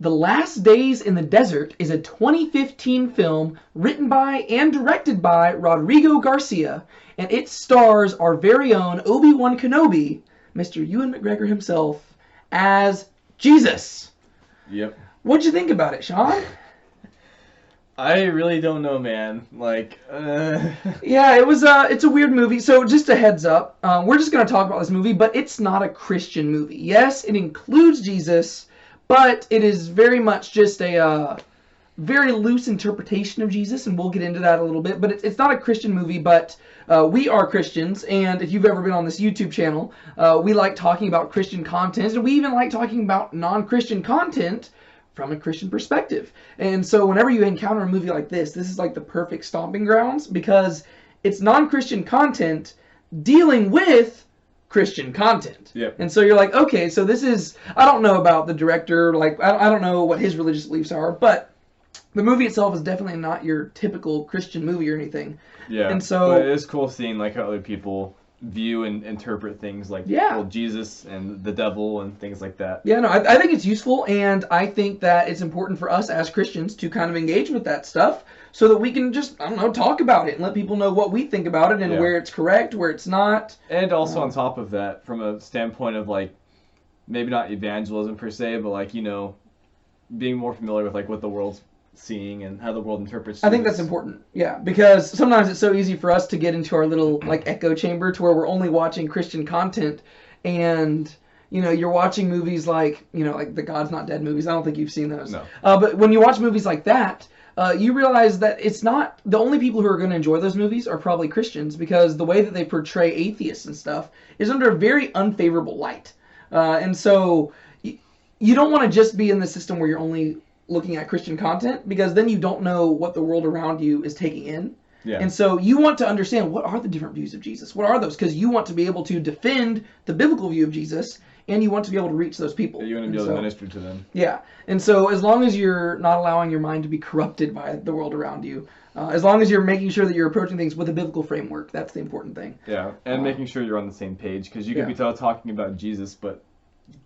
The Last Days in the Desert is a 2015 film written by and directed by Rodrigo García, and it stars our very own Obi-Wan Kenobi, Mr. Ewan McGregor himself, as Jesus. Yep. What'd you think about it, Sean? I really don't know, man. Yeah, it's a weird movie. So just a heads up, we're just going to talk about this movie, but it's not a Christian movie. Yes, it includes Jesus, but it is very much just a very loose interpretation of Jesus, and we'll get into that a little bit. But it's not a Christian movie, but we are Christians, and if you've ever been on this YouTube channel, we like talking about Christian content, and we even like talking about non-Christian content from a Christian perspective. And so whenever you encounter a movie like this is like the perfect stomping grounds, because it's non-Christian content dealing with Christian content. Yep. And so you're like, okay, so this is, I don't know about the director, like I don't know what his religious beliefs are, but the movie itself is definitely not your typical Christian movie or anything. Yeah. And so but it is cool seeing like how other people view and interpret things like Jesus and the devil and things like that. Yeah, no, I think it's useful, and I think that it's important for us as Christians to kind of engage with that stuff so that we can just, I don't know, talk about it and let people know what we think about it and where it's correct, where it's not. And also on top of that, from a standpoint of like, maybe not evangelism per se, but like, you know, being more familiar with like what the world's seeing and how the world interprets Jesus. I think that's important, yeah, because sometimes it's so easy for us to get into our little like echo chamber to where we're only watching Christian content, and you know, you're watching movies like, you know, like the God's Not Dead movies. I don't think you've seen those. No. But when you watch movies like that, you realize that it's not, the only people who are going to enjoy those movies are probably Christians, because the way that they portray atheists and stuff is under a very unfavorable light. And so you don't want to just be in the system where you're only looking at Christian content, because then you don't know what the world around you is taking in. Yeah. And so you want to understand what are the different views of Jesus. What are those? Because you want to be able to defend the biblical view of Jesus, and you want to be able to reach those people. You want to be able to minister to them. Yeah. And so as long as you're not allowing your mind to be corrupted by the world around you, as long as you're making sure that you're approaching things with a biblical framework, that's the important thing. Yeah, and making sure you're on the same page, because you could be talking about Jesus, but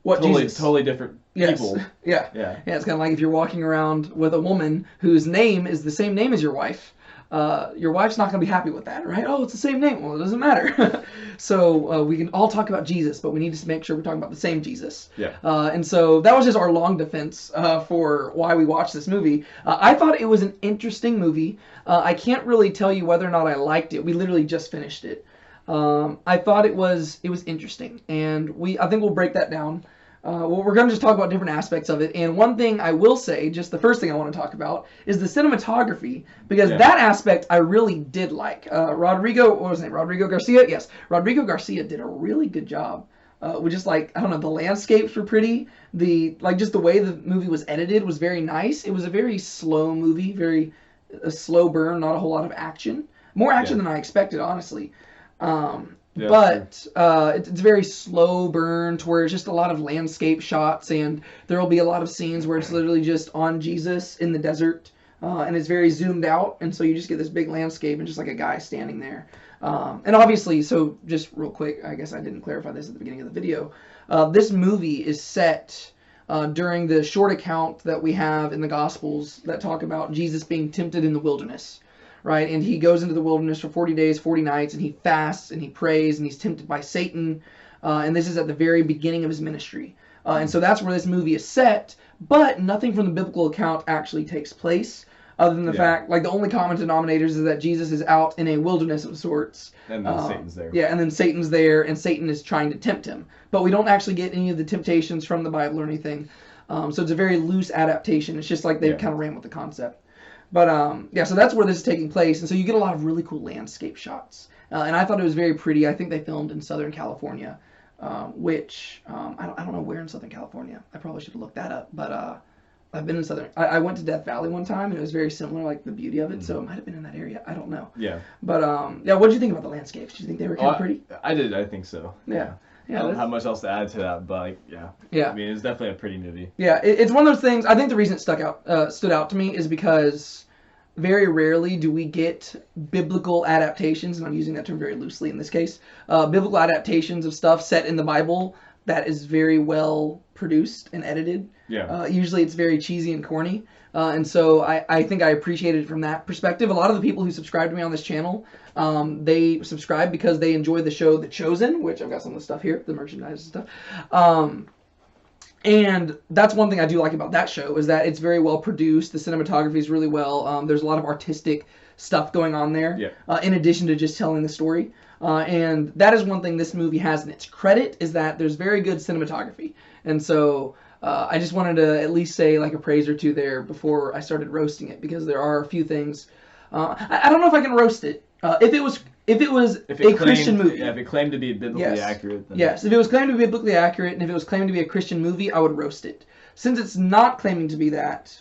totally different people. Yeah. It's kind of like if you're walking around with a woman whose name is the same name as your wife. Your wife's not going to be happy with that, right? Oh, it's the same name. Well, it doesn't matter. So we can all talk about Jesus, but we need to make sure we're talking about the same Jesus. Yeah. And so that was just our long defense for why we watched this movie. I thought it was an interesting movie. I can't really tell you whether or not I liked it. We literally just finished it. I thought it was interesting, and I think we'll break that down. Well, we're going to just talk about different aspects of it. And one thing I will say, just the first thing I want to talk about, is the cinematography, because that aspect I really did like. Rodrigo Garcia? Yes, Rodrigo Garcia did a really good job. With just like, I don't know, the landscapes were pretty. Just the way the movie was edited was very nice. It was a very slow movie, a slow burn, not a whole lot of action. More action than I expected, honestly. It's very slow burn to where it's just a lot of landscape shots, and there will be a lot of scenes where it's literally just on Jesus in the desert, and it's very zoomed out, and so you just get this big landscape and just like a guy standing there. And obviously, so just real quick, I guess I didn't clarify this at the beginning of the video, this movie is set during the short account that we have in the Gospels that talk about Jesus being tempted in the wilderness. Right, and he goes into the wilderness for 40 days, 40 nights, and he fasts and he prays and he's tempted by Satan. And this is at the very beginning of his ministry. And so that's where this movie is set, but nothing from the biblical account actually takes place, other than the fact, like the only common denominators is that Jesus is out in a wilderness of sorts. And then Satan's there. Yeah, and then Satan's there, and Satan is trying to tempt him. But we don't actually get any of the temptations from the Bible or anything. So it's a very loose adaptation. It's just like they kind of ran with the concept. But, so that's where this is taking place. And so you get a lot of really cool landscape shots. And I thought it was very pretty. I think they filmed in Southern California, which, I don't know where in Southern California. I probably should have looked that up. But I've been in Southern. I went to Death Valley one time, and it was very similar, like the beauty of it. So it might have been in that area. I don't know. Yeah. But, what did you think about the landscapes? Did you think they were kind of pretty? I did. I think so. Yeah. I don't have much else to add to that, but I mean, it's definitely a pretty movie. Yeah, it's one of those things. I think the reason it stood out to me is because very rarely do we get biblical adaptations, and I'm using that term very loosely in this case, biblical adaptations of stuff set in the Bible that is very well produced and edited. Yeah. Usually it's very cheesy and corny. And so I think I appreciated it from that perspective. A lot of the people who subscribe to me on this channel, they subscribe because they enjoy the show The Chosen, which I've got some of the stuff here, the merchandise and stuff. And that's one thing I do like about that show is that it's very well produced. The cinematography is really well. There's a lot of artistic stuff going on there, in addition to just telling the story. And that is one thing this movie has in its credit is that there's very good cinematography. And so I just wanted to at least say like a praise or two there before I started roasting it, because there are a few things. I don't know if I can roast it. If it was a Christian movie. Yeah, if it claimed to be biblically accurate. Then... Yes, if it was claimed to be biblically accurate, and if it was claimed to be a Christian movie, I would roast it. Since it's not claiming to be that,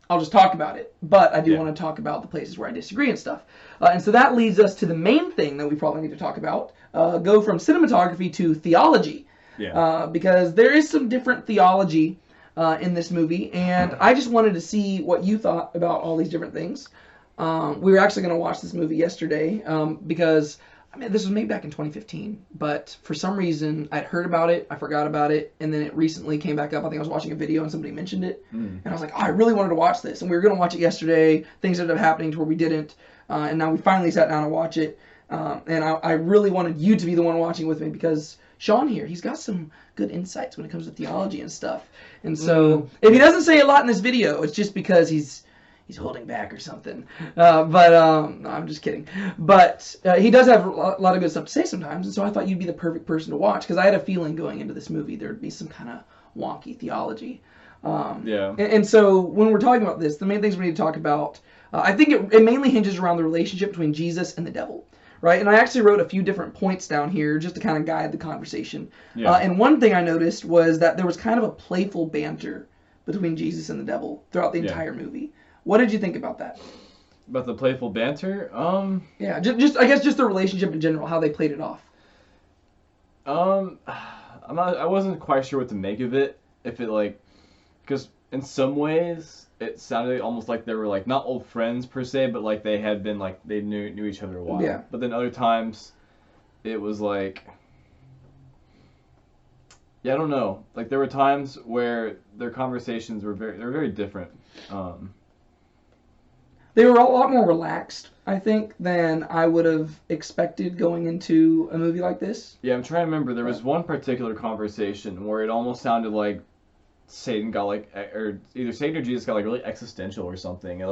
I'll just talk about it. But I do want to talk about the places where I disagree and stuff. And so that leads us to the main thing that we probably need to talk about. Go from cinematography to theology. Yeah. Because there is some different theology in this movie, and I just wanted to see what you thought about all these different things. We were actually going to watch this movie yesterday because, I mean, this was made back in 2015, but for some reason I'd heard about it, I forgot about it, and then it recently came back up. I think I was watching a video and somebody mentioned it, and I was like, oh, I really wanted to watch this, and we were going to watch it yesterday. Things ended up happening to where we didn't, and now we finally sat down to watch it, and I really wanted you to be the one watching with me because Sean here, he's got some good insights when it comes to theology and stuff, and so if he doesn't say a lot in this video, it's just because he's holding back or something. No, I'm just kidding. But he does have a lot of good stuff to say sometimes, and so I thought you'd be the perfect person to watch, because I had a feeling going into this movie there'd be some kind of wonky theology. And so when we're talking about this, the main things we need to talk about, I think it mainly hinges around the relationship between Jesus and the devil. Right? And I actually wrote a few different points down here just to kind of guide the conversation. And one thing I noticed was that there was kind of a playful banter between Jesus and the devil throughout the entire movie. What did you think about that? About the playful banter? Yeah, just I guess just the relationship in general, how they played it off. I wasn't quite sure what to make of it. If it like, because in some ways it sounded almost like they were like not old friends per se, but like they had been like they knew each other a while. Yeah. But then other times, it was like, yeah, I don't know. Like there were times where their conversations were very different. They were a lot more relaxed, I think, than I would have expected going into a movie like this. Yeah, I'm trying to remember. There was one particular conversation where it almost sounded like Satan got like, or either Satan or Jesus got like really existential or something. It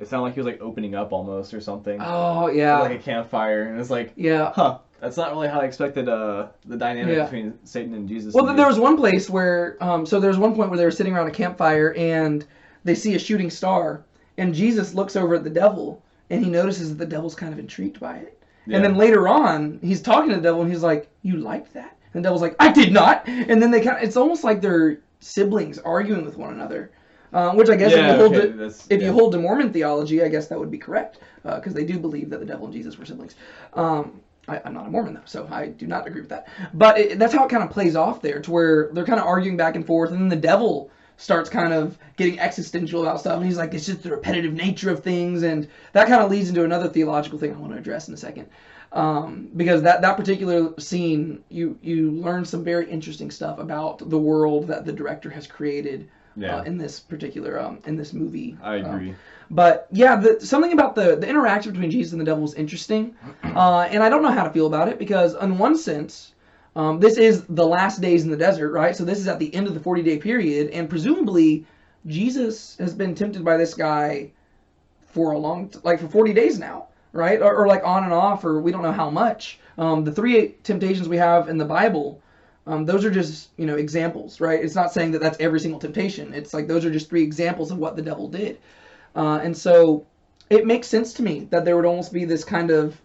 sounded like he was like opening up almost or something. Oh yeah. Like a campfire, and it's like, huh. That's not really how I expected the dynamic between Satan and Jesus. Well, there was one place where, so there was one point where they were sitting around a campfire and they see a shooting star. And Jesus looks over at the devil, and he notices that the devil's kind of intrigued by it. Yeah. And then later on, he's talking to the devil, and he's like, "You liked that?" And the devil's like, "I did not." And then it's almost like they're siblings arguing with one another. Which I guess if you hold to Mormon theology, I guess that would be correct, because they do believe that the devil and Jesus were siblings. I'm not a Mormon, though, so I do not agree with that. But that's how it kind of plays off there, to where they're kind of arguing back and forth, and then the devil starts kind of getting existential about stuff, and he's like, it's just the repetitive nature of things, and that kind of leads into another theological thing I want to address in a second, because that particular scene, you learn some very interesting stuff about the world that the director has created in this particular in this movie. I agree. But yeah, something about the interaction between Jesus and the devil is interesting, and I don't know how to feel about it, because in one sense, this is the last days in the desert, right? So this is at the end of the 40-day period, and presumably Jesus has been tempted by this guy for for 40 days now, right? Or like on and off, or we don't know how much. The 3 temptations we have in the Bible, those are just, examples, right? It's not saying that that's every single temptation. It's like those are just 3 examples of what the devil did. And so it makes sense to me that there would almost be this kind of,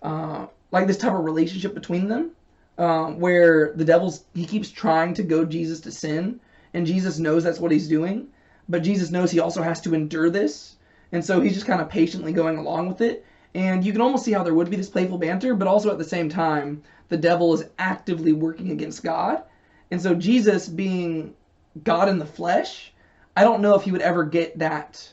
like this type of relationship between them. Where the he keeps trying to goad Jesus to sin, and Jesus knows that's what he's doing, but Jesus knows he also has to endure this, and so he's just kind of patiently going along with it, and you can almost see how there would be this playful banter, but also at the same time, the devil is actively working against God, and so Jesus being God in the flesh, I don't know if he would ever get that,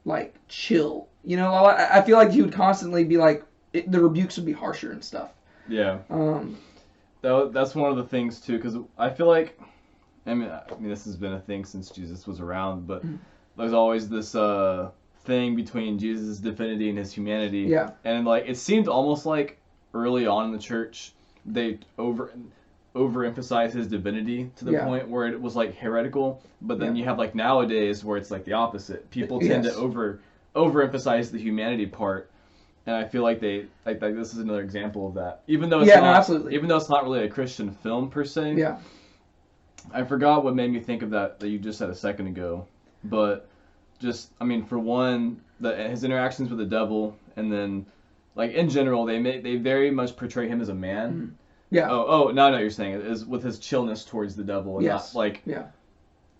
like, chill, I feel like he would constantly be like, the rebukes would be harsher and stuff. Yeah. that's one of the things too, because I feel like, I mean, this has been a thing since Jesus was around, but there's always this thing between Jesus' divinity and his humanity. Yeah. And like it seemed almost like early on in the church they overemphasized his divinity to the point where it was like heretical. But then you have like nowadays where it's like the opposite. People tend to overemphasize the humanity part. And I feel like they like this is another example of that. Even though it's not, absolutely. Even though it's not really a Christian film per se. Yeah. I forgot what made me think of that you just said a second ago. But just, I mean, for one, his interactions with the devil, and then, like, in general, they very much portray him as a man. Mm-hmm. Yeah. No, you're saying it is with his chillness towards the devil, and not, like,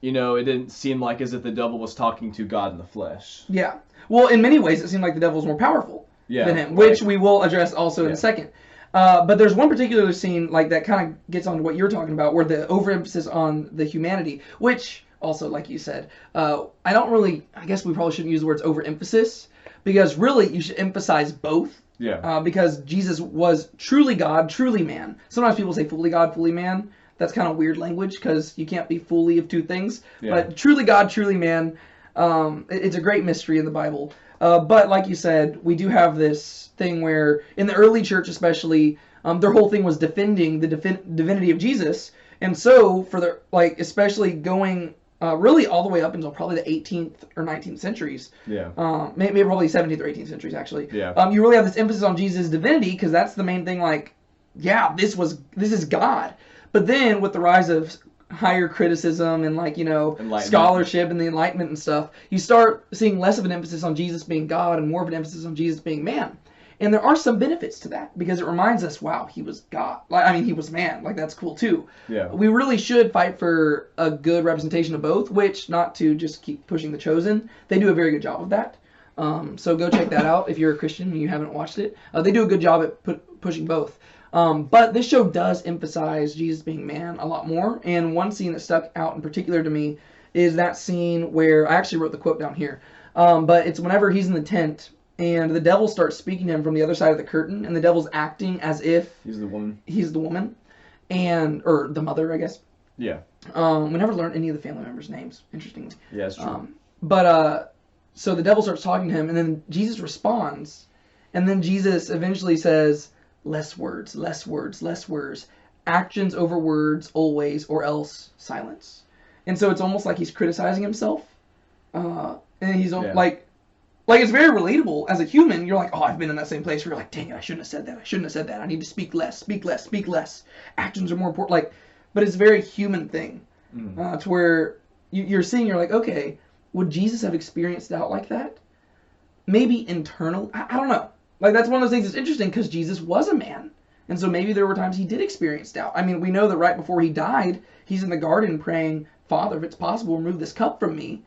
you know, it didn't seem like as if the devil was talking to God in the flesh. Yeah. Well, in many ways, it seemed like the devil was more powerful than him, which we will address also in a second. But there's one particular scene, like, that kind of gets onto what you're talking about, where the overemphasis on the humanity, which... Also, like you said, I guess we probably shouldn't use the words overemphasis, because really you should emphasize both. Yeah. Because Jesus was truly God, truly man. Sometimes people say fully God, fully man. That's kind of weird language, because you can't be fully of two things. Yeah. But truly God, truly man, it's a great mystery in the Bible. But like you said, we do have this thing where, in the early church especially, their whole thing was defending the divinity of Jesus. And so, especially going... really all the way up until probably the 18th or 19th centuries. Yeah. Maybe probably 17th or 18th centuries, actually. Yeah. You really have this emphasis on Jesus' divinity, because that's the main thing, like, yeah, this is God. But then, with the rise of higher criticism and, like, you know, scholarship and the Enlightenment and stuff, you start seeing less of an emphasis on Jesus being God and more of an emphasis on Jesus being man. And there are some benefits to that, because it reminds us, wow, he was God. Like, I mean, he was man. Like, that's cool, too. Yeah. We really should fight for a good representation of both, which, not to just keep pushing The Chosen, they do a very good job of that. So go check that out if you're a Christian and you haven't watched it. They do a good job at pushing both. But this show does emphasize Jesus being man a lot more. And one scene that stuck out in particular to me is that scene where, I actually wrote the quote down here, but it's whenever he's in the tent, and the devil starts speaking to him from the other side of the curtain, and the devil's acting as if he's the woman. Or the mother, I guess. Yeah. We never learned any of the family members' names, interestingly. Yeah, that's true. So the devil starts talking to him, and then Jesus responds, and then Jesus eventually says, less words, less words, less words. Actions over words always, or else silence. And so it's almost like he's criticizing himself. And he's like, it's very relatable. As a human, you're like, oh, I've been in that same place where you're like, dang it, I shouldn't have said that. I shouldn't have said that. I need to speak less, speak less, speak less. Actions are more important. Like, but it's a very human thing. To where you're seeing, you're like, okay, would Jesus have experienced doubt like that? Maybe internal. I don't know. Like, that's one of those things that's interesting, because Jesus was a man. And so maybe there were times he did experience doubt. I mean, we know that right before he died, he's in the garden praying, Father, if it's possible, remove this cup from me.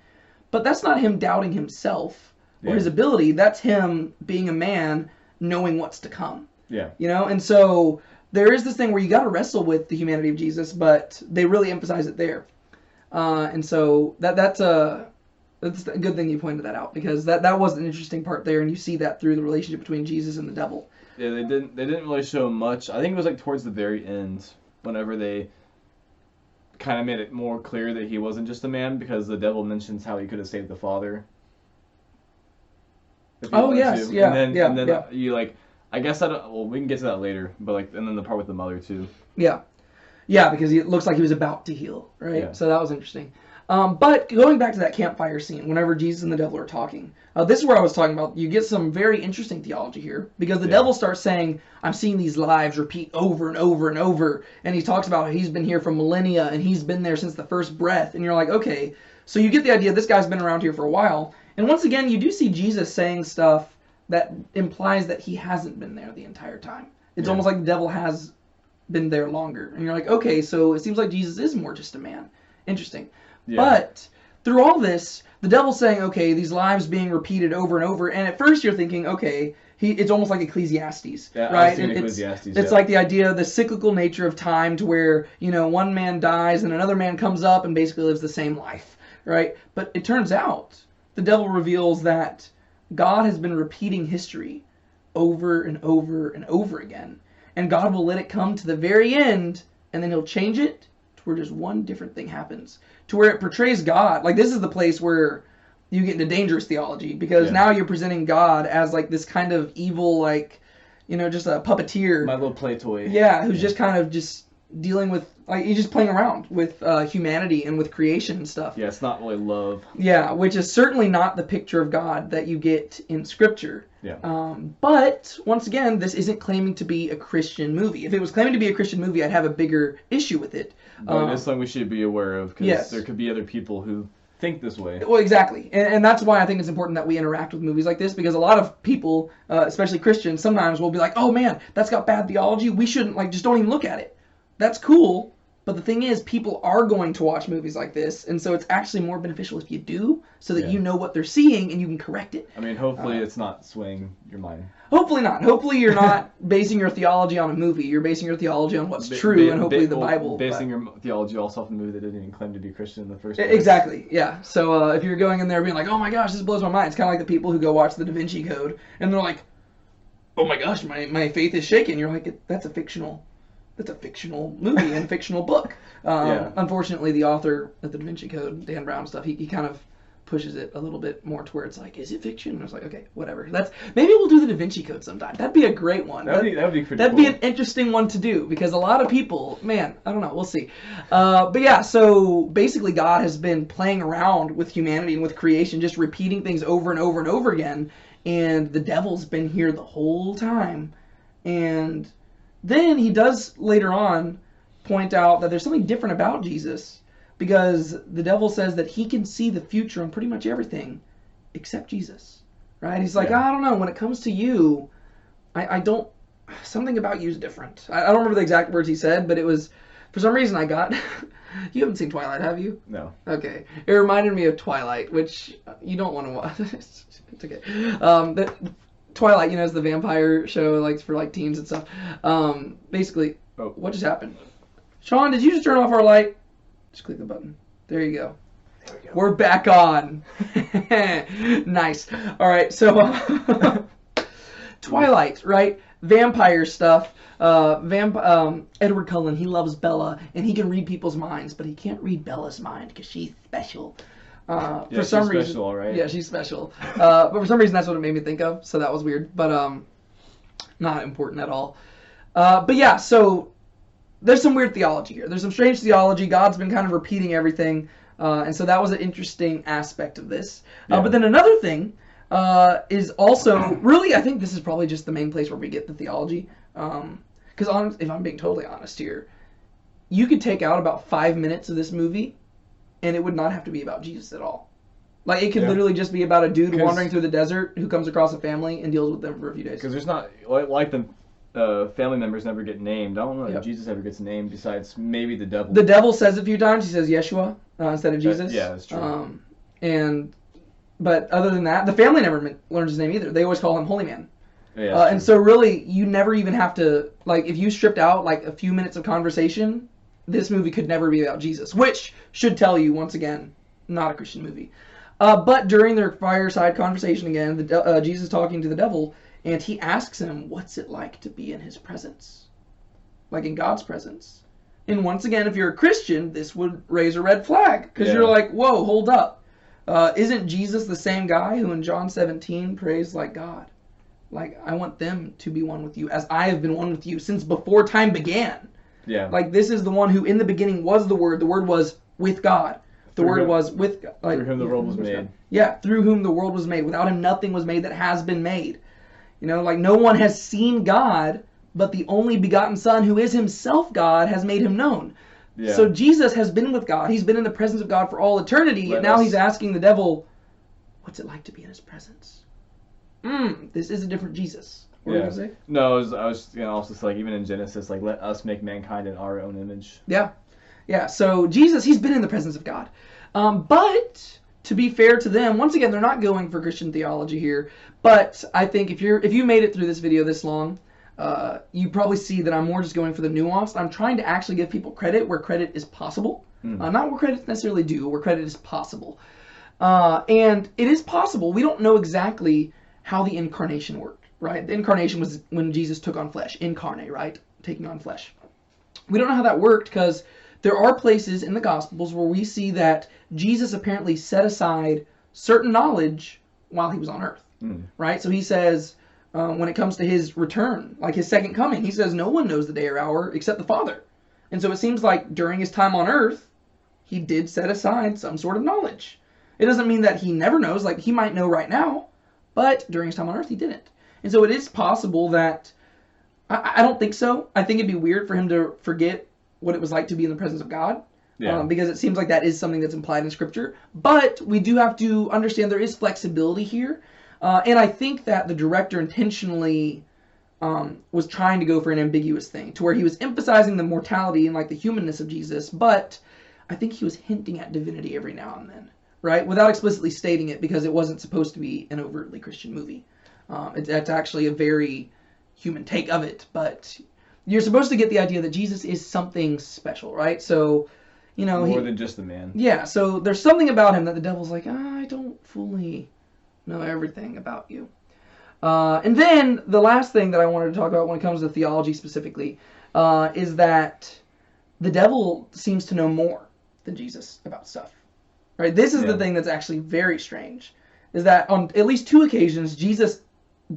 But that's not him doubting himself or his ability. That's him being a man, knowing what's to come. Yeah. You know, and so there is this thing where you got to wrestle with the humanity of Jesus, but they really emphasize it there. And so that's a good thing you pointed that out, because that was an interesting part there, and you see that through the relationship between Jesus and the devil. Yeah, they didn't really show much. I think it was like towards the very end, whenever they kind of made it more clear that he wasn't just a man, because the devil mentions how he could have saved the father. Oh yes, yeah, and then you like, I guess we can get to that later, but like, and then the part with the mother too. Yeah, because it looks like he was about to heal, right? Yeah. So that was interesting. But going back to that campfire scene, whenever Jesus and the devil are talking, this is where I was talking about. You get some very interesting theology here, because the devil starts saying, "I'm seeing these lives repeat over and over and over," and he talks about how he's been here for millennia and he's been there since the first breath, and you're like, okay, so you get the idea this guy's been around here for a while. And once again, you do see Jesus saying stuff that implies that he hasn't been there the entire time. It's almost like the devil has been there longer. And you're like, okay, so it seems like Jesus is more just a man. Interesting. Yeah. But through all this, the devil's saying, okay, these lives being repeated over and over. And at first you're thinking, okay, it's almost like Ecclesiastes, right? It's like the idea of the cyclical nature of time, to where, you know, one man dies and another man comes up and basically lives the same life, right? But it turns out the devil reveals that God has been repeating history over and over and over again. and God will let it come to the very end, and then he'll change it to where just one different thing happens, to where it portrays God. Like, this is the place where you get into dangerous theology, because now you're presenting God as like this kind of evil, like, you know, just a puppeteer. My little play toy. Yeah, who's just kind of just dealing with, like, he's just playing around with humanity and with creation and stuff. Yeah, it's not really love. Yeah, which is certainly not the picture of God that you get in Scripture. Yeah. But, once again, this isn't claiming to be a Christian movie. If it was claiming to be a Christian movie, I'd have a bigger issue with it. But it's something we should be aware of, because there could be other people who think this way. Well, exactly. And that's why I think it's important that we interact with movies like this, because a lot of people, especially Christians, sometimes will be like, oh man, that's got bad theology. We shouldn't, like, just don't even look at it. That's cool. But the thing is, people are going to watch movies like this, and so it's actually more beneficial if you do, so that you know what they're seeing and you can correct it. I mean, hopefully it's not swaying your mind. Hopefully not. Hopefully you're not basing your theology on a movie. You're basing your theology on what's true, and hopefully the Bible. Basing your theology also off a movie that didn't even claim to be Christian in the first place. Exactly, yeah. So if you're going in there being like, oh my gosh, this blows my mind, it's kind of like the people who go watch the Da Vinci Code, and they're like, oh my gosh, my faith is shaken. You're like, that's a fictional movie and a fictional book. Unfortunately, the author of the Da Vinci Code, Dan Brown stuff, he kind of pushes it a little bit more to where it's like, is it fiction? And I was like, okay, whatever. Maybe we'll do the Da Vinci Code sometime. That'd be a great one. That'd be pretty cool. That'd be an interesting one to do, because a lot of people, man, I don't know, we'll see. But yeah, so basically God has been playing around with humanity and with creation, just repeating things over and over and over again, and the devil's been here the whole time. And then he does later on point out that there's something different about Jesus, because the devil says that he can see the future on pretty much everything except Jesus, right? He's like, I don't know, when it comes to you, I don't, something about you is different. I don't remember the exact words he said, but it was, for some reason I got, you haven't seen Twilight, have you? No. Okay. It reminded me of Twilight, which you don't want to watch. It's okay. Twilight, you know, is the vampire show, like, for, like, teens and stuff. Basically, what just happened? Sean, did you just turn off our light? Just click the button. There you go. There we go. We're back on. Nice. All right, so Twilight, right? Vampire stuff. Edward Cullen, he loves Bella, and he can read people's minds, but he can't read Bella's mind because she's special. For some reason, special, right? Yeah, she's special. But for some reason, that's what it made me think of. So that was weird, but not important at all. But yeah, so there's some weird theology here. There's some strange theology. God's been kind of repeating everything, and so that was an interesting aspect of this. But then another thing is also really, I think this is probably just the main place where we get the theology. Because if I'm being totally honest here, you could take out about 5 minutes of this movie, and it would not have to be about Jesus at all. Like, it could literally just be about a dude wandering through the desert who comes across a family and deals with them for a few days. Because there's not, like the family members never get named. I don't know if Jesus ever gets named besides maybe the devil. The devil says it a few times. He says Yeshua instead of Jesus. Yeah, that's true. But other than that, the family never learns his name either. They always call him Holy Man. Yeah, and so really, you never even have to, like, if you stripped out like a few minutes of conversation, this movie could never be about Jesus, which should tell you, once again, not a Christian movie. But during their fireside conversation again, Jesus talking to the devil, and he asks him, what's it like to be in his presence? Like, in God's presence. And once again, if you're a Christian, this would raise a red flag, because you're like, whoa, hold up. Isn't Jesus the same guy who in John 17 prays like God? Like, I want them to be one with you, as I have been one with you since before time began. Yeah. Like, this is the one who in the beginning was the Word. The Word was with God. The Word was with God. Like, through whom the world was made. Yeah, through whom the world was made. Without him, nothing was made that has been made. You know, like, no one has seen God, but the only begotten Son, who is himself God, has made him known. Yeah. So Jesus has been with God. He's been in the presence of God for all eternity, and now he's asking the devil, what's it like to be in his presence? This is a different Jesus. What were you going to say? No, I was going to also say, like, even in Genesis, like, let us make mankind in our own image. Yeah. Yeah, so Jesus, he's been in the presence of God. But to be fair to them, once again, they're not going for Christian theology here. But I think if you made it through this video this long, you probably see that I'm more just going for the nuance. I'm trying to actually give people credit where credit is possible. Not where credit necessarily due, where credit is possible. And it is possible. We don't know exactly how the incarnation worked, right? The incarnation was when Jesus took on flesh. Incarnate, right? Taking on flesh. We don't know how that worked because there are places in the Gospels where we see that Jesus apparently set aside certain knowledge while he was on earth, right? So he says, when it comes to his return, like his second coming, he says, no one knows the day or hour except the Father. And so it seems like during his time on earth, he did set aside some sort of knowledge. It doesn't mean that he never knows, like he might know right now, but during his time on earth, he didn't. And so it is possible that, I don't think so. I think it'd be weird for him to forget what it was like to be in the presence of God. Yeah. Because it seems like that is something that's implied in Scripture. But we do have to understand there is flexibility here. And I think that the director intentionally was trying to go for an ambiguous thing, to where he was emphasizing the mortality and like the humanness of Jesus, but I think he was hinting at divinity every now and then, right? Without explicitly stating it, because it wasn't supposed to be an overtly Christian movie. It's actually a very human take of it, but you're supposed to get the idea that Jesus is something special, right? So, you know, more than just a man. Yeah, so there's something about him that the devil's like, I don't fully know everything about you. And then the last thing that I wanted to talk about when it comes to theology specifically is that the devil seems to know more than Jesus about stuff, right? This is the thing that's actually very strange, is that on at least 2 occasions, Jesus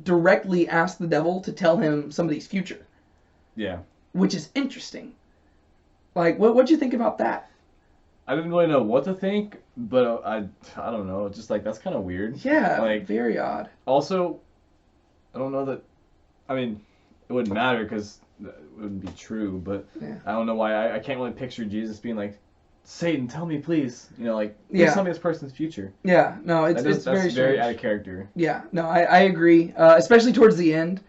directly asked the devil to tell him somebody's future. Yeah. Which is interesting. Like, what'd you think about that? I didn't really know what to think, but I don't know. Just like, that's kind of weird. Yeah, like, very odd. Also, I don't know that, I mean, it wouldn't matter because it wouldn't be true, but I don't know why. I can't really picture Jesus being like, Satan, tell me please. You know, like, please tell me this person's future. Yeah, no, it's that's very very out of character. Yeah, no, I agree. Especially towards the end.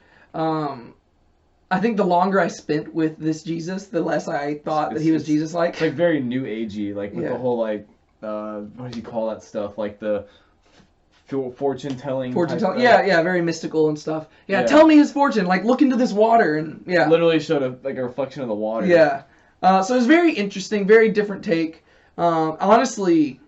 I think the longer I spent with this Jesus, the less I thought that he was Jesus-like. It's like very new agey, like with the whole like, what do you call that stuff? Like the fortune telling. Yeah, very mystical and stuff. Yeah, tell me his fortune. Like, look into this water and literally showed a reflection of the water. Yeah. So it's very interesting, very different take. Honestly,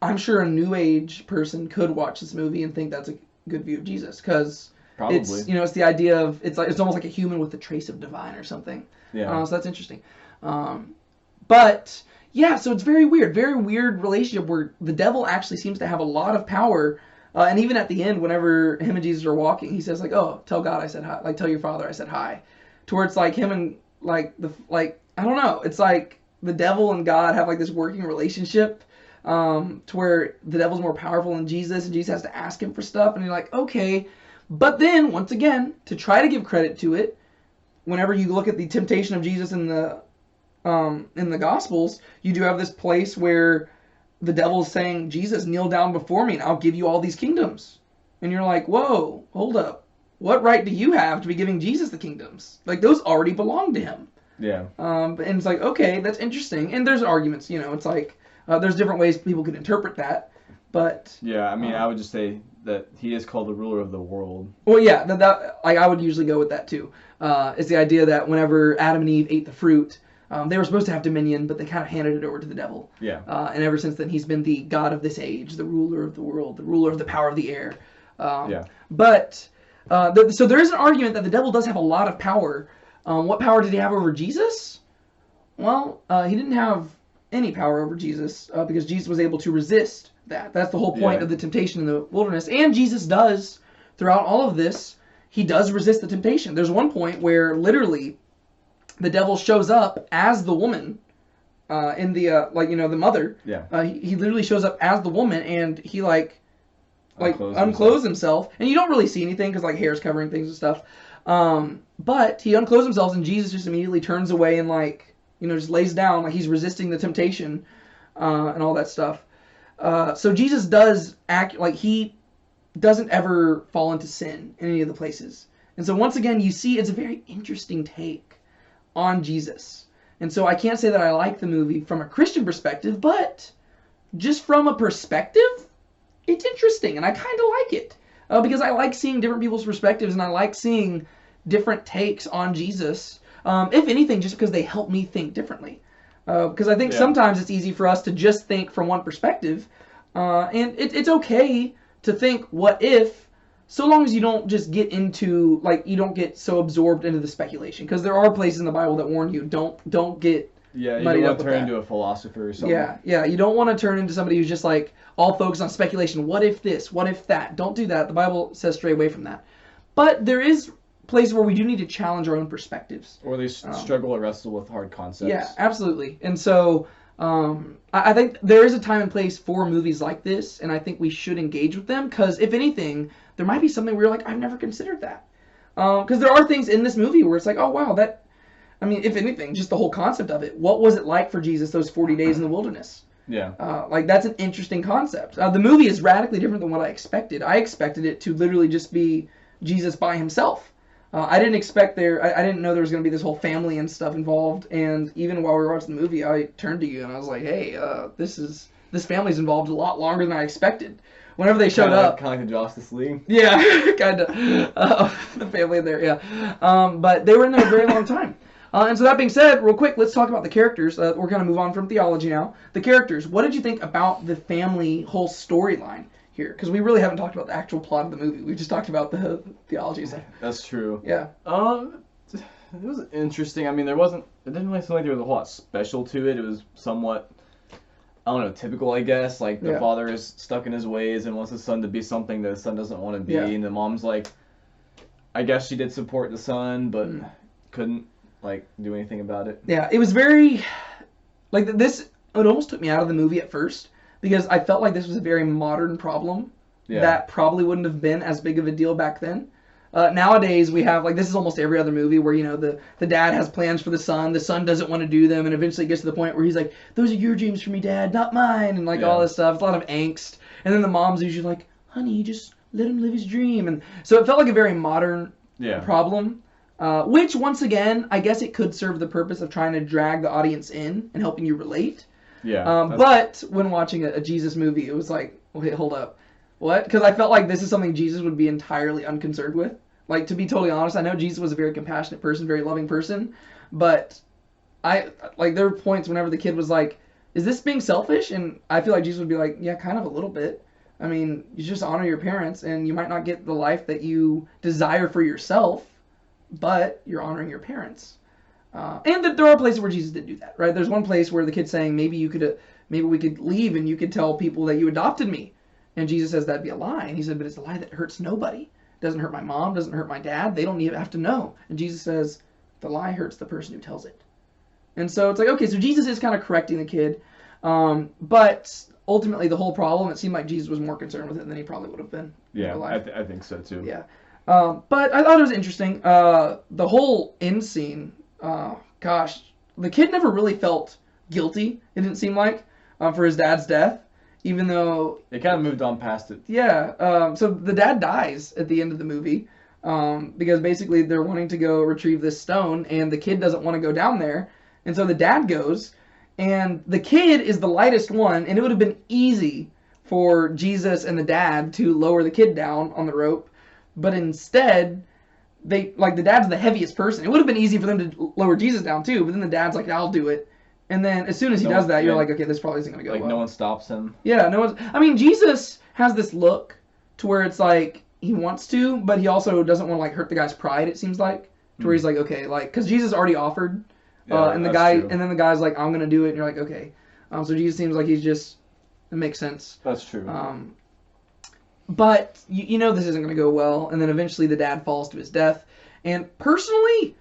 I'm sure a new age person could watch this movie and think that's a good view of Jesus, because it's it's the idea of it's almost like a human with a trace of divine or something. Yeah. So that's interesting. But yeah, so it's very weird relationship where the devil actually seems to have a lot of power. And even at the end, whenever him and Jesus are walking, he says like, "Oh, tell God I said hi. Like, tell your Father I said hi." Towards like him and I don't know. It's like the devil and God have like this working relationship, to where the devil's more powerful than Jesus, and Jesus has to ask him for stuff, and you're like, okay. But then once again, to try to give credit to it, whenever you look at the temptation of Jesus in the Gospels, you do have this place where the devil's saying, Jesus, kneel down before me and I'll give you all these kingdoms. And you're like, whoa, hold up. What right do you have to be giving Jesus the kingdoms? Like, those already belong to him. Yeah. And it's like, okay, that's interesting. And there's arguments, it's like, there's different ways people could interpret that. But yeah, I mean, I would just say that he is called the ruler of the world. Well, yeah, that like I would usually go with that too. It's the idea that whenever Adam and Eve ate the fruit, they were supposed to have dominion, but they kind of handed it over to the devil. Yeah. And ever since then, he's been the god of this age, the ruler of the world, the ruler of the power of the air. But so there is an argument that the devil does have a lot of power. What power did he have over Jesus? Well, he didn't have any power over Jesus because Jesus was able to resist that. That's the whole point of the temptation in the wilderness. And Jesus does, throughout all of this, he does resist the temptation. There's one point where literally the devil shows up as the woman in the, the mother. Yeah. He literally shows up as the woman, and he unclothes himself. And you don't really see anything because hair's covering things and stuff. But he unclothes himself, and Jesus just immediately turns away and just lays down like he's resisting the temptation and all that stuff. So Jesus does act like he doesn't ever fall into sin in any of the places. And so once again, you see it's a very interesting take on Jesus. And so I can't say that I like the movie from a Christian perspective, but just from a perspective, it's interesting, and I kind of like it. Because I like seeing different people's perspectives, and I like seeing different takes on Jesus. If anything, just because they help me think differently. Because I think sometimes it's easy for us to just think from one perspective. And it's okay to think, what if so long as you don't just get into, like, you don't get so absorbed into the speculation, because there are places in the Bible that warn you, don't get Yeah, you muddied don't up want to with turn that. into a philosopher or something. Yeah, you don't want to turn into somebody who's just like all focused on speculation. What if this? What if that? Don't do that. The Bible says stray away from that. But there is places where we do need to challenge our own perspectives. Or they struggle or wrestle with hard concepts. Yeah, absolutely. And so I think there is a time and place for movies like this, and I think we should engage with them, because if anything, there might be something where you're like, I've never considered that. Because there are things in this movie where it's like, oh, wow, that, I mean, if anything, just the whole concept of it. What was it like for Jesus those 40 days in the wilderness? Yeah. Like, that's an interesting concept. The movie is radically different than what I expected. I expected it to literally just be Jesus by himself. I didn't expect I didn't know there was going to be this whole family and stuff involved. And even while we were watching the movie, I turned to you and I was like, hey, this family's involved a lot longer than I expected. Whenever they showed up. Kind of like the Justice League. Yeah, kind of. The family in there, yeah. But they were in there a very long time. And so that being said, real quick, let's talk about the characters. We're going to move on from theology now. The characters. What did you think about the family whole storyline here? Because we really haven't talked about the actual plot of the movie. We just talked about the theology stuff. That's true. Yeah. It was interesting. I mean, it didn't really seem like there was a whole lot special to it. It was somewhat, I don't know, typical, I guess. Like, the father is stuck in his ways and wants his son to be something that his son doesn't want to be. Yeah. And the mom's like, I guess she did support the son, but couldn't, like, do anything about it. Yeah, it was very, like, it almost took me out of the movie at first, because I felt like this was a very modern problem that probably wouldn't have been as big of a deal back then. Nowadays, we have, like, this is almost every other movie where, you know, the dad has plans for the son doesn't want to do them, and eventually it gets to the point where he's like, those are your dreams for me, Dad, not mine, and, like, all this stuff. It's a lot of angst. And then the mom's usually like, honey, just let him live his dream. And so it felt like a very modern problem. Which, once again, I guess it could serve the purpose of trying to drag the audience in and helping you relate. Yeah. But when watching a Jesus movie, it was like, wait, hold up. What? Because I felt like this is something Jesus would be entirely unconcerned with. Like, to be totally honest, I know Jesus was a very compassionate person, very loving person, but there were points whenever the kid was like, is this being selfish? And I feel like Jesus would be like, yeah, kind of a little bit. I mean, you just honor your parents, and you might not get the life that you desire for yourself, but you're honoring your parents. And that there are places where Jesus did do that, right? There's one place where the kid's saying, maybe we could leave and you could tell people that you adopted me. And Jesus says that'd be a lie. And he said, but it's a lie that hurts nobody. Doesn't hurt my mom, doesn't hurt my dad. They don't even have to know. And Jesus says, the lie hurts the person who tells it. And so it's like, okay, so Jesus is kind of correcting the kid. But ultimately, the whole problem, it seemed like Jesus was more concerned with it than he probably would have been. Yeah, I think so too. Yeah. But I thought it was interesting. The whole end scene, gosh, the kid never really felt guilty, it didn't seem like, for his dad's death. Even though... They kind of moved on past it. Yeah. So the dad dies at the end of the movie. Because basically they're wanting to go retrieve this stone, and the kid doesn't want to go down there. And so the dad goes, and the kid is the lightest one, and it would have been easy for Jesus and the dad to lower the kid down on the rope. But instead, the dad's the heaviest person. It would have been easy for them to lower Jesus down too, but then the dad's like, I'll do it. And then as soon as he does that, you're like, okay, this probably isn't going to go well. No one stops him. Yeah, I mean, Jesus has this look to where it's like he wants to, but he also doesn't want to, like, hurt the guy's pride, it seems like. To where he's like, okay, like, because Jesus already offered, and then the guy's like, I'm going to do it, and you're like, okay. So Jesus seems like he's just, it makes sense. That's true. But you know this isn't going to go well, and then eventually the dad falls to his death. And personally,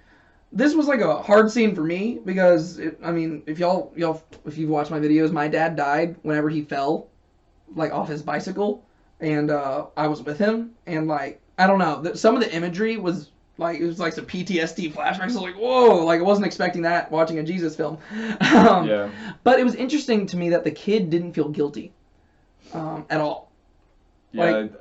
this was like a hard scene for me because, if you've watched my videos, my dad died whenever he fell, like, off his bicycle, and I was with him, and, like, I don't know, some of the imagery was like, it was like some PTSD flashbacks. I was like, whoa, like, I wasn't expecting that watching a Jesus film. Yeah. But it was interesting to me that the kid didn't feel guilty at all. Yeah, like,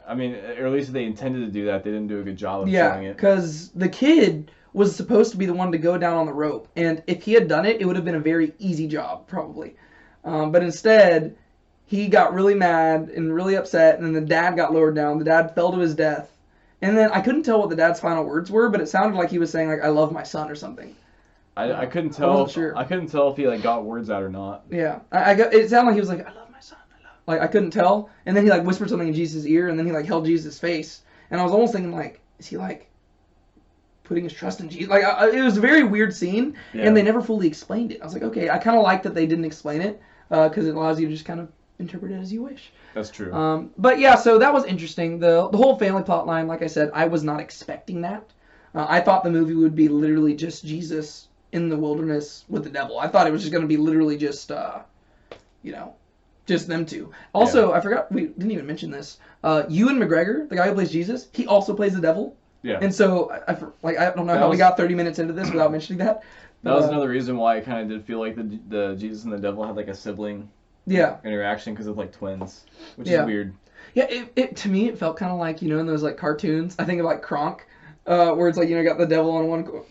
or at least if they intended to do that, they didn't do a good job of showing it. Yeah, because the kid was supposed to be the one to go down on the rope, and if he had done it, it would have been a very easy job, probably. But instead, he got really mad and really upset, and then the dad got lowered down. The dad fell to his death. And then I couldn't tell what the dad's final words were, but it sounded like he was saying, like, I love my son or something. I couldn't tell. I wasn't sure. I couldn't tell if he, like, got words out or not. Yeah. It sounded like he was like, I love my son. Like, I couldn't tell. And then he, like, whispered something in Jesus' ear, and then he, like, held Jesus' face. And and I was almost thinking like, is he like putting his trust in Jesus? Like it was a very weird scene, and they never fully explained it. I was like, okay, I kind of like that they didn't explain it because it allows you to just kind of interpret it as you wish. That's true. But yeah, so that was interesting. The whole family plot line, like I said, I was not expecting that. I thought the movie would be literally just Jesus in the wilderness with the devil. I thought it was just going to be literally just, just them two. Also, I forgot, we didn't even mention this. Ewan McGregor, the guy who plays Jesus, he also plays the devil. Yeah. And so, I don't know how we got 30 minutes into this without mentioning that. That was another reason why I kind of did feel like the Jesus and the devil had like a sibling interaction because of like twins, which is weird. Yeah, it to me it felt kind of like in those like cartoons. I think of like Kronk, where it's like got the devil on one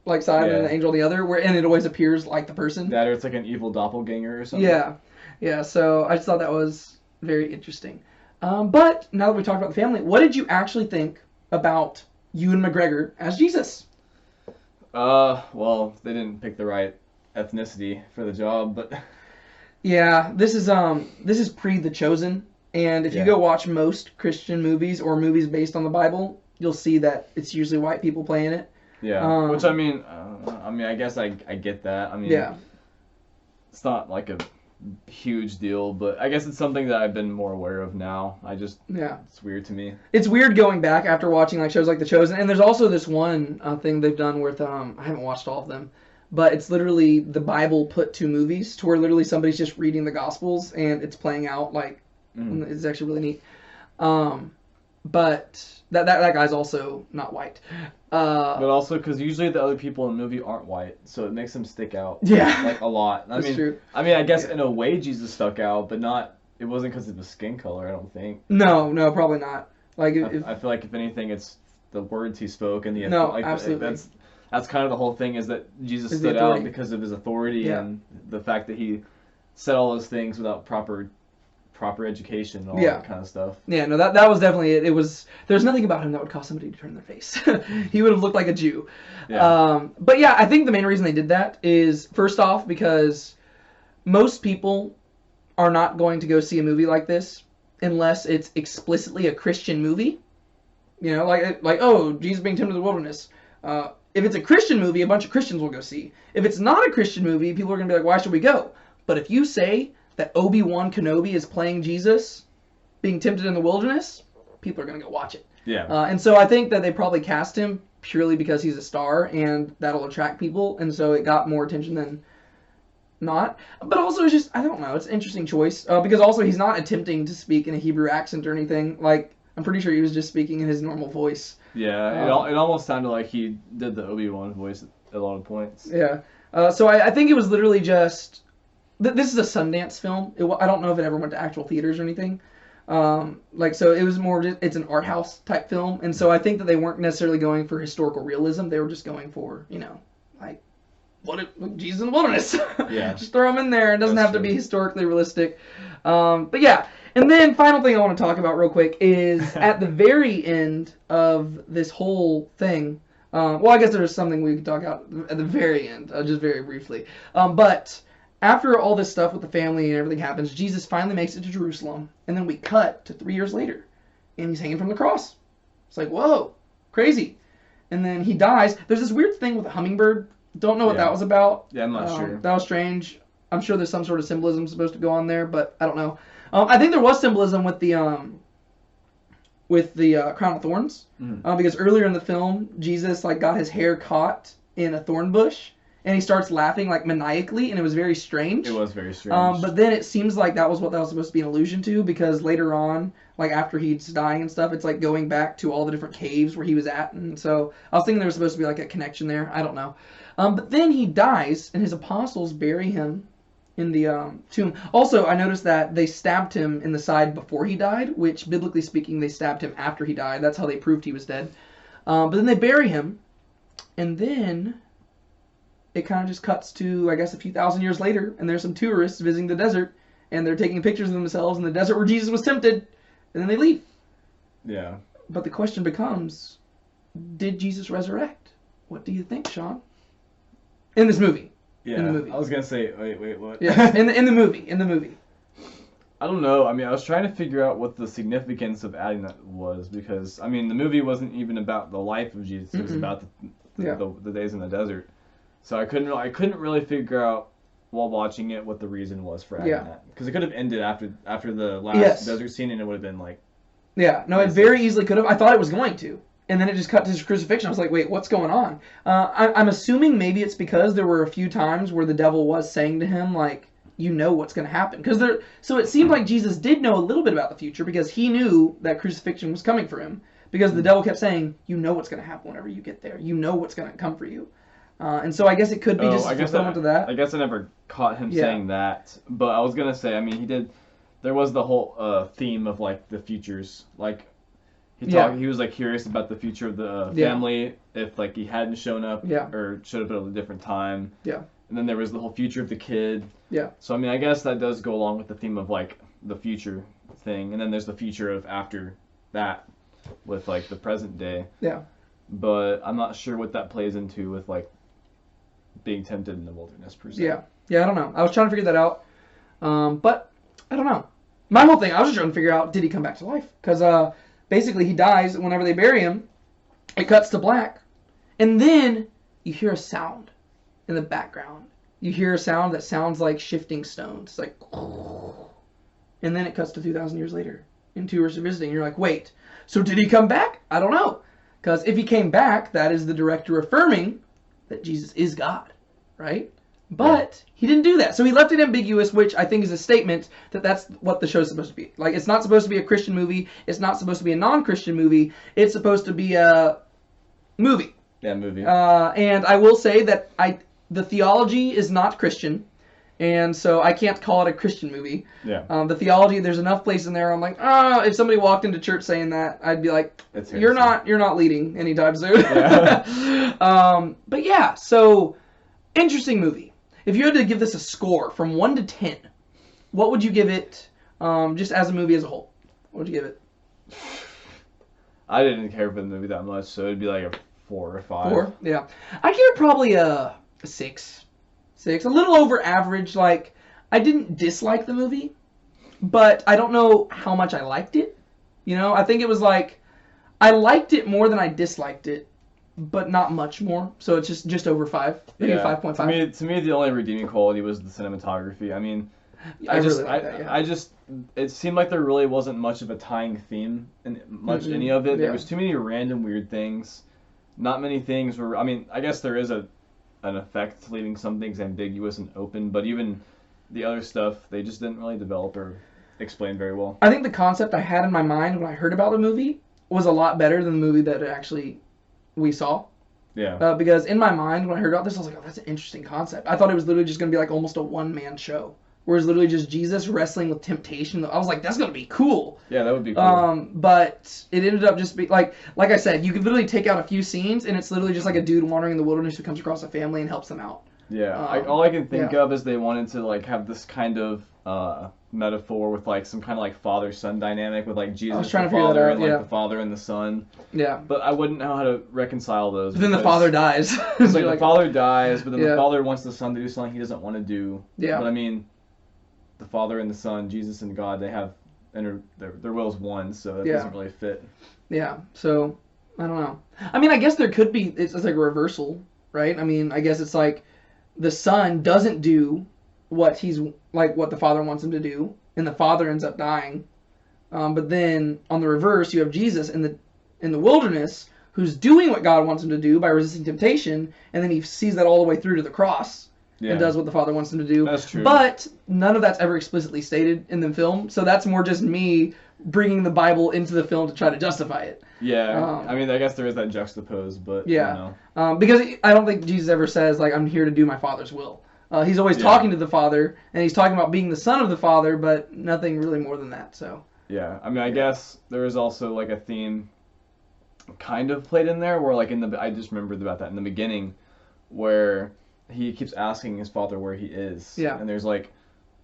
like side and the angel on the other, and it always appears like the person. That or it's like an evil doppelganger or something. Yeah. So I just thought that was very interesting. But now that we talked about the family, what did you actually think about Ewan McGregor as Jesus? Well, they didn't pick the right ethnicity for the job, but yeah, this is pre The Chosen, and if you go watch most Christian movies or movies based on the Bible, you'll see that it's usually white people playing it. Yeah, which I mean, I guess I get that. I mean, it's not like a huge deal, but I guess it's something that I've been more aware of now. It's weird to me. It's weird going back after watching like shows like The Chosen, and there's also this one thing they've done with I haven't watched all of them, but it's literally the Bible put to movies, to where literally somebody's just reading the Gospels and it's playing out like it's actually really neat. But that guy's also not white. But also because usually the other people in the movie aren't white, so it makes them stick out. Yeah, like a lot. That's true. I mean, I guess in a way Jesus stuck out, but not. It wasn't because of his skin color. I don't think. No, probably not. Like I feel like if anything, it's the words he spoke and the absolutely. That's kind of the whole thing, is that Jesus stood out because of his authority and the fact that he said all those things without proper education and all that kind of stuff. Yeah, no, that was definitely it. It was, there's nothing about him that would cause somebody to turn their face. He would have looked like a Jew. Yeah. But yeah, I think the main reason they did that is, first off, because most people are not going to go see a movie like this unless it's explicitly a Christian movie. Like oh, Jesus being tempted in the wilderness. If it's a Christian movie, a bunch of Christians will go see. If it's not a Christian movie, people are going to be like, why should we go? But if you say that Obi-Wan Kenobi is playing Jesus being tempted in the wilderness, people are going to go watch it. Yeah. And so I think that they probably cast him purely because he's a star and that'll attract people. And so it got more attention than not. But also it's just, I don't know, it's an interesting choice. Because also he's not attempting to speak in a Hebrew accent or anything. Like, I'm pretty sure he was just speaking in his normal voice. Yeah, it almost sounded like he did the Obi-Wan voice at a lot of points. Yeah. So I think it was literally just... This is a Sundance film. I don't know if it ever went to actual theaters or anything. So it was more just, it's an art house type film. And so I think that they weren't necessarily going for historical realism. They were just going for, Jesus in the wilderness. Yeah. Just throw him in there. It doesn't have to be historically realistic. But yeah. And then final thing I want to talk about real quick is at the very end of this whole thing. I guess there's something we could talk about at the very end, just very briefly. But after all this stuff with the family and everything happens, Jesus finally makes it to Jerusalem, and then we cut to 3 years later, and he's hanging from the cross. It's like, whoa, crazy. And then he dies. There's this weird thing with a hummingbird. Don't know what that was about. Yeah, I'm not sure. That was strange. I'm sure there's some sort of symbolism supposed to go on there, but I don't know. I think there was symbolism with the crown of thorns, because earlier in the film, Jesus got his hair caught in a thorn bush. And he starts laughing maniacally, and it was very strange. It was very strange. But then it seems like that was what that was supposed to be an allusion to, because later on, after he's dying and stuff, it's going back to all the different caves where he was at. And so I was thinking there was supposed to be a connection there. I don't know. But then he dies, and his apostles bury him in the tomb. Also, I noticed that they stabbed him in the side before he died, which biblically speaking, they stabbed him after he died. That's how they proved he was dead. But then they bury him, and then it kind of just cuts to, I guess, a few thousand years later, and there's some tourists visiting the desert, and they're taking pictures of themselves in the desert where Jesus was tempted, and then they leave. Yeah. But the question becomes, did Jesus resurrect? What do you think, Sean? In this movie. Yeah. In the movie. I was gonna say, wait, what? Yeah. In the movie. I don't know. I mean, I was trying to figure out what the significance of adding that was because, I mean, the movie wasn't even about the life of Jesus. It was about the days in the desert. So I couldn't really figure out while watching it what the reason was for adding that. Because it could have ended after the last desert scene and it would have been like... Yeah, no, it very easily could have. I thought it was going to. And then it just cut to his crucifixion. I was like, wait, what's going on? I'm assuming maybe it's because there were a few times where the devil was saying to him, like, you know what's going to happen. So it seemed like Jesus did know a little bit about the future because he knew that crucifixion was coming for him. Because the devil kept saying, you know what's going to happen whenever you get there. You know what's going to come for you. And so I guess it could be just a fulfillment of that. I guess I never caught him saying that. But I was going to say, I mean, he did... There was the whole theme of, like, the futures. Like, he was, like, curious about the future of the family if, like, he hadn't shown up or showed up at a different time. Yeah. And then there was the whole future of the kid. Yeah. So, I mean, I guess that does go along with the theme of, like, the future thing. And then there's the future of after that with, like, the present day. Yeah. But I'm not sure what that plays into with, like, being tempted in the wilderness, per se. Yeah. Yeah, I don't know. I was trying to figure that out. But I don't know. My whole thing, I was just trying to figure out, did he come back to life? Because basically he dies whenever they bury him. It cuts to black. And then you hear a sound in the background. You hear a sound that sounds like shifting stones. It's like... And then it cuts to 2,000 years later. And two are visiting. You're like, wait, so did he come back? I don't know. Because if he came back, that is the director affirming that Jesus is God. Right? But he didn't do that. So he left it ambiguous, which I think is a statement that that's what the show's supposed to be. Like, it's not supposed to be a Christian movie. It's not supposed to be a non-Christian movie. It's supposed to be a movie. Yeah, movie. And I will say that the theology is not Christian. And so I can't call it a Christian movie. Yeah. The theology, there's enough place in there. I'm like, if somebody walked into church saying that, I'd be like, you're not leading anytime soon. Yeah. But yeah, so interesting movie. If you had to give this a score from 1 to 10, what would you give it just as a movie as a whole? What would you give it? I didn't care for the movie that much, so it'd be like a 4 or 5. 4? Yeah. I give it probably a 6. 6. A little over average. Like, I didn't dislike the movie, but I don't know how much I liked it. You know, I think it was like, I liked it more than I disliked it, but not much more. So it's just over 5. Maybe 5.5. To me, the only redeeming quality was the cinematography. I mean, it seemed like there really wasn't much of a tying theme in any of it. Yeah. There was too many random weird things. Not many things were, I mean, I guess there is an effect to leaving some things ambiguous and open, but even the other stuff, they just didn't really develop or explain very well. I think the concept I had in my mind when I heard about the movie was a lot better than the movie that actually we saw. Yeah. Because in my mind, when I heard about this, I was like, oh, that's an interesting concept. I thought it was literally just going to be like almost a one-man show. Where it's literally just Jesus wrestling with temptation. I was like, that's going to be cool. Yeah, that would be cool. But it ended up just being, like I said, you could literally take out a few scenes, and it's literally just like a dude wandering in the wilderness who comes across a family and helps them out. Yeah, all I can think of is they wanted to, like, have this kind of metaphor with, like, some kind of, like, father-son dynamic with, like, Jesus the father and, like, the father and the son. Yeah. But I wouldn't know how to reconcile those. But then the father dies. It's like the father dies, but then the father wants the son to do something he doesn't want to do. Yeah. But, I mean, the Father and the Son, Jesus and God, they have, and their will's one, so that doesn't really fit. Yeah, so, I don't know. I mean, I guess there could be, it's like a reversal, right? I mean, I guess it's like, the Son doesn't do what the Father wants him to do, and the Father ends up dying. But then, on the reverse, you have Jesus in the wilderness, who's doing what God wants him to do by resisting temptation, and then he sees that all the way through to the cross. And does what the Father wants him to do. That's true. But none of that's ever explicitly stated in the film, so that's more just me bringing the Bible into the film to try to justify it. Yeah, I mean, I guess there is that juxtapose, but yeah, because I don't think Jesus ever says, like, I'm here to do my Father's will. He's always talking to the Father, and he's talking about being the Son of the Father, but nothing really more than that. So yeah, I mean, I guess there is also, like, a theme kind of played in there where, like, I just remembered about that in the beginning, where he keeps asking his father where he is. Yeah. And there's, like,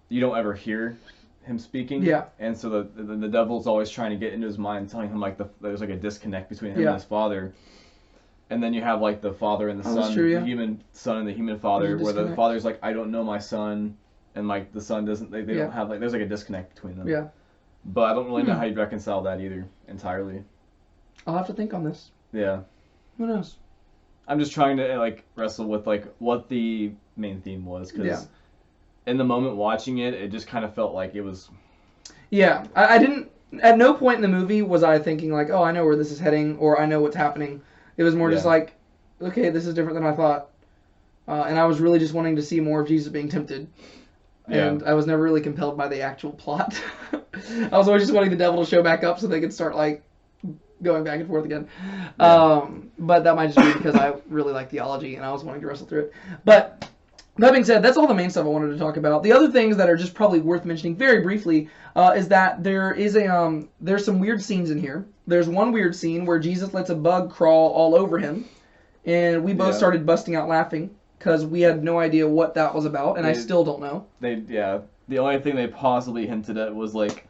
you don't ever hear him speaking. Yeah. And so the devil's always trying to get into his mind, telling him, like, there's, like, a disconnect between him and his father. And then you have, like, the father and the son, the human son and the human father, where the father's like, I don't know my son. and like the son doesn't. They don't have like there's like a disconnect between them. Yeah. But I don't really know how you'd reconcile that either entirely. I'll have to think on this. Yeah. Who knows? I'm just trying to like wrestle with like what the main theme was, because in the moment watching it, it just kind of felt like it was. Yeah, I didn't. At no point in the movie was I thinking like, oh, I know where this is heading, or I know what's happening. It was more just like, okay, this is different than I thought, and I was really just wanting to see more of Jesus being tempted. And I was never really compelled by the actual plot. I was always just wanting the devil to show back up so they could start like going back and forth again. But that might just be because I really like theology and I was wanting to wrestle through it. But that being said, that's all the main stuff I wanted to talk about. The other things that are just probably worth mentioning very briefly is that there is there's some weird scenes in here. There's one weird scene where Jesus lets a bug crawl all over him, and we both started busting out laughing because we had no idea what that was about, and I still don't know. The only thing they possibly hinted at was like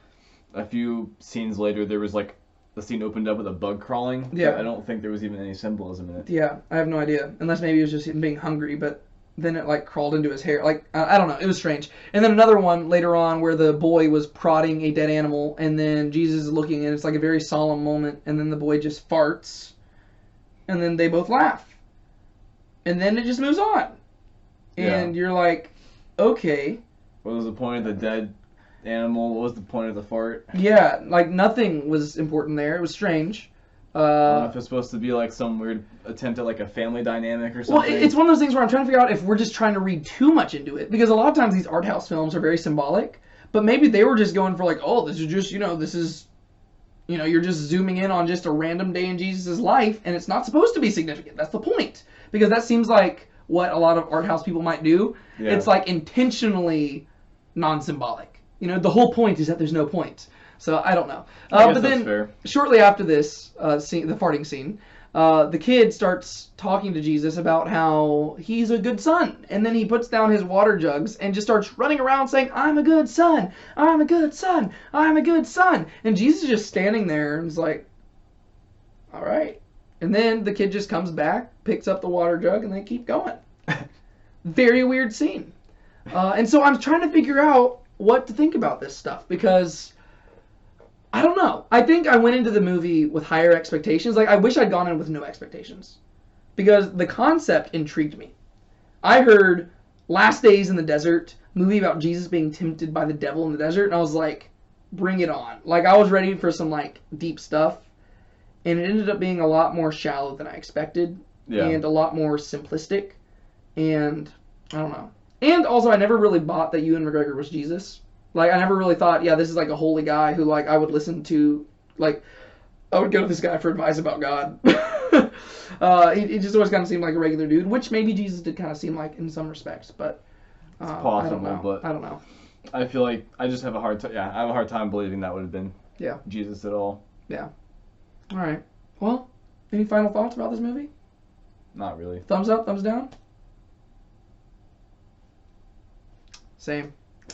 a few scenes later there was like the scene opened up with a bug crawling. Yeah. I don't think there was even any symbolism in it. Yeah, I have no idea. Unless maybe it was just him being hungry, but then it like crawled into his hair. Like, I don't know. It was strange. And then another one later on where the boy was prodding a dead animal, and then Jesus is looking, and it's like a very solemn moment, and then the boy just farts, and then they both laugh. And then it just moves on. And you're like, okay. What was the point of the dead animal? What was the point of the fart? Yeah, like nothing was important there. It was strange. I don't know if it's supposed to be like some weird attempt at like a family dynamic or something. Well, it's one of those things where I'm trying to figure out if we're just trying to read too much into it. Because a lot of times these art house films are very symbolic. But maybe they were just going for like, oh, this is just, you're just zooming in on just a random day in Jesus' life. And it's not supposed to be significant. That's the point. Because that seems like what a lot of art house people might do. Yeah. It's like intentionally non-symbolic. The whole point is that there's no point. So I don't know. But then shortly after this scene, the farting scene, the kid starts talking to Jesus about how he's a good son. And then he puts down his water jugs and just starts running around saying, I'm a good son. I'm a good son. I'm a good son. And Jesus is just standing there and is like, all right. And then the kid just comes back, picks up the water jug, and they keep going. Very weird scene. And so I'm trying to figure out what to think about this stuff because I don't know. I think I went into the movie with higher expectations. Like, I wish I'd gone in with no expectations because the concept intrigued me. I heard Last Days in the Desert, movie about Jesus being tempted by the devil in the desert, and I was like, bring it on. Like, I was ready for some, like, deep stuff, and it ended up being a lot more shallow than I expected and a lot more simplistic, and I don't know. And also, I never really bought that Ewan McGregor was Jesus. Like, I never really thought, this is like a holy guy who, like, I would listen to, like, I would go to this guy for advice about God. He just always kind of seemed like a regular dude, which maybe Jesus did kind of seem like in some respects, but it's possible, but I don't know. I feel like I just have a hard time. I have a hard time believing that would have been Jesus at all. Yeah. All right. Well, any final thoughts about this movie? Not really. Thumbs up, thumbs down? Same.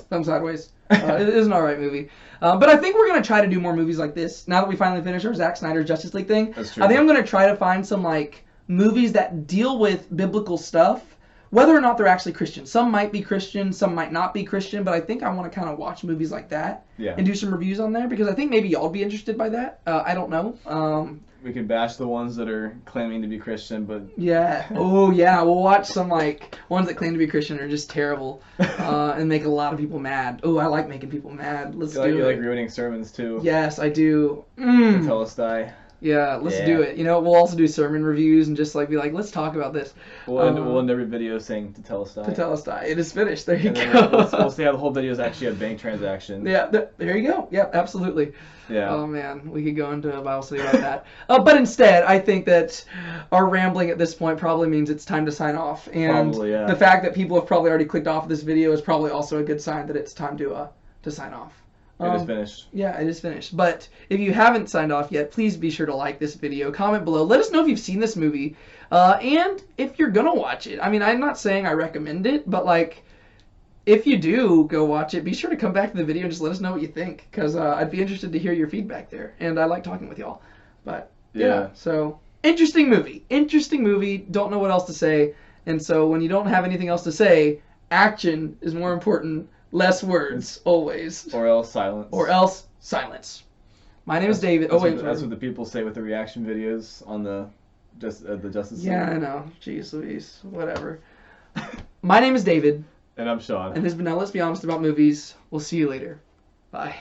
Thumb sideways. It is an alright movie. But I think we're going to try to do more movies like this. Now that we finally finished our Zack Snyder's Justice League thing. That's true. I think I'm going to try to find some like movies that deal with biblical stuff, whether or not they're actually Christian. Some might be Christian, some might not be Christian, but I think I want to kind of watch movies like that and do some reviews on there because I think maybe y'all would be interested by that. I don't know. We could bash the ones that are claiming to be Christian, but... Yeah. Oh, yeah. We'll watch some, like, ones that claim to be Christian are just terrible and make a lot of people mad. Oh, I like making people mad. Let's do it. You like ruining sermons, too. Yes, I do. Tetelestai. Yeah, let's do it. We'll also do sermon reviews and just, like, be like, let's talk about this. We'll end every video saying Tetelestai. Tetelestai. It is finished. There you go. We'll see how the whole video is actually a bank transaction. Yeah, there you go. Yeah, absolutely. Yeah. Oh, man. We could go into a Bible study about that. But instead, I think that our rambling at this point probably means it's time to sign off. And the fact that people have probably already clicked off of this video is probably also a good sign that it's time to sign off. It is finished. Yeah, it is finished. But if you haven't signed off yet, please be sure to like this video, comment below, let us know if you've seen this movie, and if you're gonna watch it. I mean, I'm not saying I recommend it, but like, if you do go watch it, be sure to come back to the video and just let us know what you think, because I'd be interested to hear your feedback there, and I like talking with y'all. But yeah, so interesting movie. Don't know what else to say, and so when you don't have anything else to say, action is more important Less words, always. Or else silence. Or else silence. My name is David. That's what the people say with the reaction videos on the Justice League. Yeah, I know. Jeez Louise. Whatever. My name is David. And I'm Sean. And this has been Now Let's Be Honest About Movies. We'll see you later. Bye.